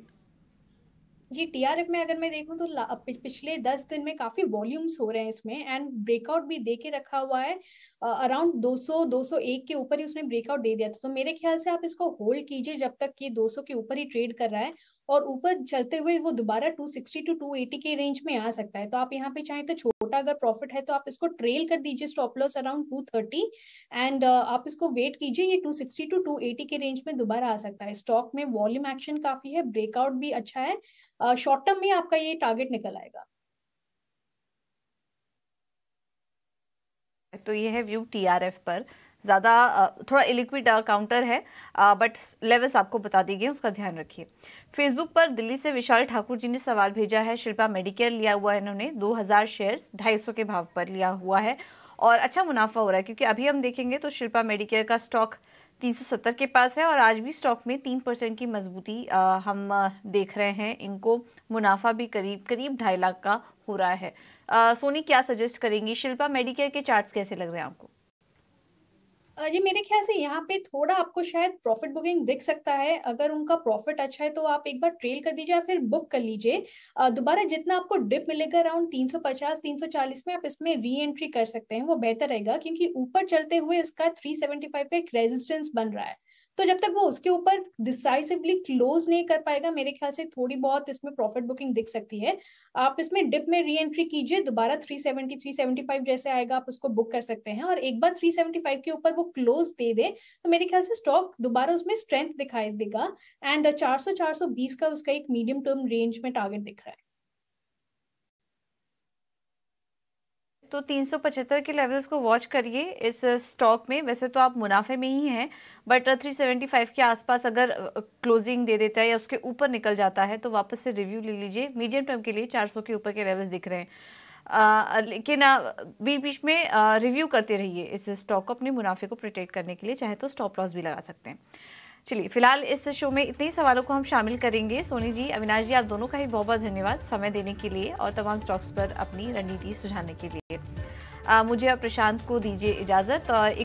जी, TRF में अगर मैं देखूं तो पिछले 10 दिन में काफी वॉल्यूम्स हो रहे हैं इसमें, एंड ब्रेकआउट भी दे के रखा हुआ है। अराउंड 200-201 के ऊपर ही उसने ब्रेकआउट दे दिया था। तो मेरे ख्याल से आप इसको होल्ड कीजिए जब तक कि 200 के ऊपर ही ट्रेड कर रहा है, और ऊपर चलते हुए वो दोबारा 260-280 के रेंज में आ सकता है। तो आप यहाँ पे चाहें तो छोटा अगर प्रॉफिट है तो आप इसको ट्रेल कर दीजिए, स्टॉप लॉस अराउंड 230, एंड आप इसको वेट कीजिए, ये 260-280 के रेंज में दोबारा आ सकता है। स्टॉक में वॉल्यूम एक्शन काफी है, ब्रेकआउट भी अच्छा है। शॉर्ट टर्म में आपका ये टारगेट निकल आएगा। तो ये है व्यू TRF पर। ज़्यादा थोड़ा इलिक्विड काउंटर है, बट लेवल्स आपको बता दी गई, उसका ध्यान रखिए। फेसबुक पर दिल्ली से विशाल ठाकुर जी ने सवाल भेजा है। शिल्पा मेडिकेयर लिया हुआ है इन्होंने, 2000 शेयर्स 250 के भाव पर लिया हुआ है और अच्छा मुनाफा हो रहा है, क्योंकि अभी हम देखेंगे तो शिल्पा मेडिकेयर का स्टॉक 370 के पास है और आज भी स्टॉक में 3% की मजबूती हम देख रहे हैं। इनको मुनाफा भी करीब 2.5 लाख का हो रहा है। सोनी क्या सजेस्ट करेंगी? शिल्पा मेडिकेयर के चार्ट्स कैसे लग रहे हैं आपको? ये मेरे ख्याल से यहाँ पे थोड़ा आपको शायद प्रॉफिट बुकिंग दिख सकता है। अगर उनका प्रॉफिट अच्छा है तो आप एक बार ट्रेल कर दीजिए या फिर बुक कर लीजिए। दोबारा जितना आपको डिप मिलेगा अराउंड 350 340 में आप इसमें री एंट्री कर सकते हैं, वो बेहतर रहेगा, क्योंकि ऊपर चलते हुए इसका 375 पे एक रेजिस्टेंस बन रहा है। तो जब तक वो उसके ऊपर डिसाइसिवली क्लोज नहीं कर पाएगा, मेरे ख्याल से थोड़ी बहुत इसमें प्रॉफिट बुकिंग दिख सकती है। आप इसमें डिप में री एंट्री कीजिए, दोबारा 370 375 जैसे आएगा आप उसको बुक कर सकते हैं, और एक बार 375 के ऊपर वो क्लोज दे दे तो मेरे ख्याल से स्टॉक दोबारा उसमें स्ट्रेंथ दिखाई देगा। एंड 400 420 का उसका एक मीडियम टर्म रेंज में टारगेट दिख रहा है। तो 375 के लेवल्स को वॉच करिए इस स्टॉक में। वैसे तो आप मुनाफे में ही हैं, बट 375 के आसपास अगर क्लोजिंग दे देता है या उसके ऊपर निकल जाता है तो वापस से रिव्यू ले लीजिए। मीडियम टर्म के लिए 400 के ऊपर के लेवल्स दिख रहे हैं, लेकिन बीच बीच में रिव्यू करते रहिए इस स्टॉक को अपने मुनाफे को प्रोटेक्ट करने के लिए। चाहे तो स्टॉप लॉस भी लगा सकते हैं। चलिए, फिलहाल इस शो में इतने ही सवालों को हम शामिल करेंगे। सोनी जी, अविनाश जी, आप दोनों का ही बहुत बहुत धन्यवाद समय देने के लिए और तमाम स्टॉक्स पर अपनी रणनीति सुझाने के लिए। मुझे और प्रशांत को दीजिए इजाजत। और